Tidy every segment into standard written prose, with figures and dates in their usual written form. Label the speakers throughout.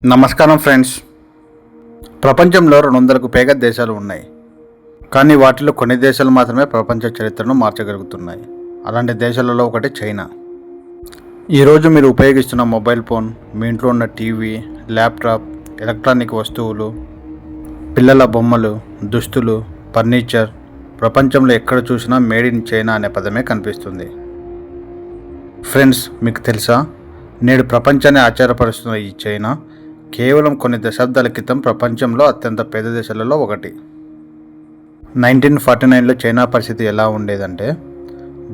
Speaker 1: నమస్కారం ఫ్రెండ్స్. ప్రపంచంలో 200కు పైగా దేశాలు ఉన్నాయి. కానీ వాటిలో కొన్ని దేశాలు మాత్రమే ప్రపంచ చరిత్రను మార్చగలుగుతున్నాయి. అలాంటి దేశాలలో ఒకటి చైనా. ఈరోజు మీరు ఉపయోగిస్తున్న మొబైల్ ఫోన్, మీ ఇంట్లో ఉన్న టీవీ, ల్యాప్టాప్, ఎలక్ట్రానిక్ వస్తువులు, పిల్లల బొమ్మలు, దుస్తులు, ఫర్నిచర్ ప్రపంచంలో ఎక్కడ చూసినా మేడ్ ఇన్ చైనా అనే పదమే కనిపిస్తుంది. ఫ్రెండ్స్, మీకు తెలుసా, నేడు ప్రపంచాన్ని ఆశ్చర్యపరుస్తున్న ఈ చైనా కేవలం కొన్ని దశాబ్దాల క్రితం ప్రపంచంలో అత్యంత పేద దేశాలలో ఒకటి. 1949లో చైనా పరిస్థితి ఎలా ఉండేదంటే,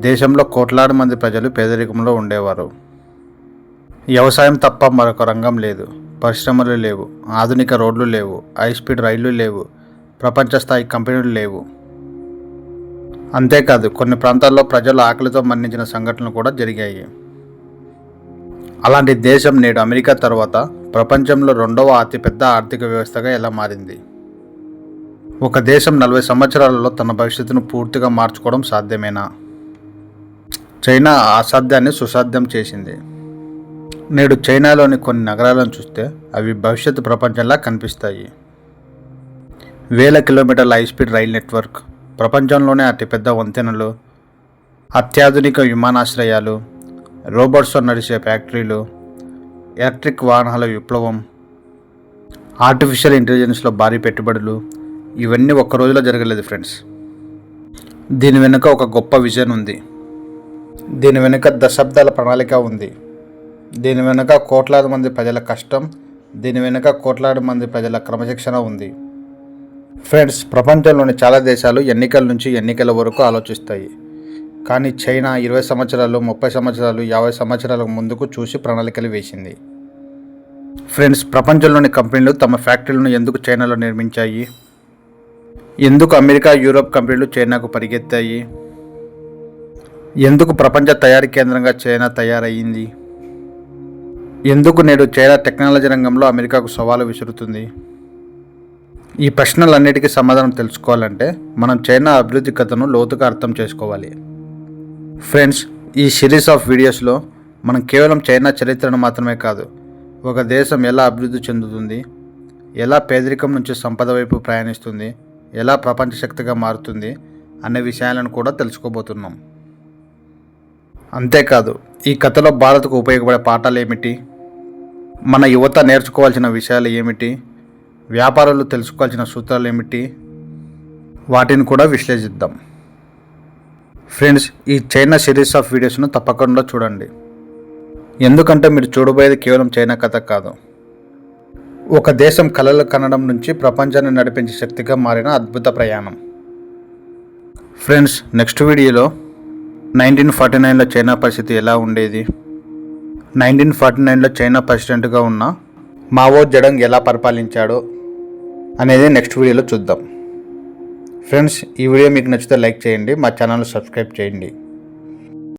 Speaker 1: దేశంలో కోట్లాది మంది ప్రజలు పేదరికంలో ఉండేవారు. వ్యవసాయం తప్ప మరొక రంగం లేదు, పరిశ్రమలు లేవు, ఆధునిక రోడ్లు లేవు, హైస్పీడ్ రైళ్లు లేవు, ప్రపంచ స్థాయి కంపెనీలు లేవు. అంతేకాదు, కొన్ని ప్రాంతాల్లో ప్రజలు ఆకలితో మరణించిన సంఘటనలు కూడా జరిగాయి. అలాంటి దేశం నేడు అమెరికా తర్వాత ప్రపంచంలో 2వ అతిపెద్ద ఆర్థిక వ్యవస్థగా ఎలా మారింది? ఒక దేశం 40 సంవత్సరాలలో తన భవిష్యత్తును పూర్తిగా మార్చుకోవడం సాధ్యమేనా? చైనా అసాధ్యాన్ని సుసాధ్యం చేసింది. నేడు చైనాలోని కొన్ని నగరాలను చూస్తే అవి భవిష్యత్తు ప్రపంచంలా కనిపిస్తాయి. వేల కిలోమీటర్ల హైస్పీడ్ రైల్ నెట్వర్క్, ప్రపంచంలోనే అతిపెద్ద వంతెనలు, అత్యాధునిక విమానాశ్రయాలు, రోబోట్స్తో నడిచే ఫ్యాక్టరీలు, ఎలక్ట్రిక్ వాహనాల విప్లవం, ఆర్టిఫిషియల్ ఇంటెలిజెన్స్లో భారీ పెట్టుబడులు, ఇవన్నీ ఒక్క రోజులో జరగలేదు ఫ్రెండ్స్. దీని వెనుక ఒక గొప్ప విజన్ ఉంది. దీని వెనుక దశాబ్దాల ప్రణాళిక ఉంది. దీని వెనుక కోట్లాది మంది ప్రజల కష్టం, దీని వెనుక కోట్లాది మంది ప్రజల క్రమశిక్షణ ఉంది. ఫ్రెండ్స్, ప్రపంచంలోని చాలా దేశాలు ఎన్నికల నుంచి ఎన్నికల వరకు ఆలోచిస్తాయి. కానీ చైనా 20 సంవత్సరాలు, 30 సంవత్సరాలు, 50 సంవత్సరాల ముందుకు చూసి ప్రణాళికలు వేసింది. ఫ్రెండ్స్, ప్రపంచంలోని కంపెనీలు తమ ఫ్యాక్టరీలను ఎందుకు చైనాలో నిర్మించాయి? ఎందుకు అమెరికా, యూరోప్ కంపెనీలు చైనాకు పరిగెత్తాయి? ఎందుకు ప్రపంచ తయారీ కేంద్రంగా చైనా తయారయ్యింది? ఎందుకు నేడు చైనా టెక్నాలజీ రంగంలో అమెరికాకు సవాలు విసురుతుంది? ఈ ప్రశ్నలన్నిటికీ సమాధానం తెలుసుకోవాలంటే మనం చైనా అభివృద్ధి కథను లోతుగా అర్థం చేసుకోవాలి. ఫ్రెండ్స్, ఈ సిరీస్ ఆఫ్ వీడియోస్లో మనం కేవలం చైనా చరిత్రను మాత్రమే కాదు, ఒక దేశం ఎలా అభివృద్ధి చెందుతుంది, ఎలా పేదరికం నుంచి సంపద వైపు ప్రయాణిస్తుంది, ఎలా ప్రపంచ శక్తిగా మారుతుంది అనే విషయాలను కూడా తెలుసుకోబోతున్నాం. అంతేకాదు, ఈ కథలో భారత్కు ఉపయోగపడే పాఠాలు ఏమిటి, మన యువత నేర్చుకోవాల్సిన విషయాలు ఏమిటి, వ్యాపారులు తెలుసుకోవాల్సిన సూత్రాలు ఏమిటి, వాటిని కూడా విశ్లేషిద్దాం. ఫ్రెండ్స్, ఈ చైనా సిరీస్ ఆఫ్ వీడియోస్ను తప్పకుండా చూడండి. ఎందుకంటే మీరు చూడబోయేది కేవలం చైనా కథ కాదు, ఒక దేశం కలలు కనడం నుంచి ప్రపంచాన్ని నడిపించే శక్తిగా మారిన అద్భుత ప్రయాణం. ఫ్రెండ్స్, నెక్స్ట్ వీడియోలో 1949లో చైనా పరిస్థితి ఎలా ఉండేది, 1949లో చైనా ప్రెసిడెంట్గా ఉన్న మావో జెడాంగ్ ఎలా పరిపాలించాడో అనేది నెక్స్ట్ వీడియోలో చూద్దాం. ఫ్రెండ్స్, ఈ వీడియో మీకు నచ్చితే లైక్ చేయండి, మా ఛానల్ సబ్స్క్రైబ్ చేయండి.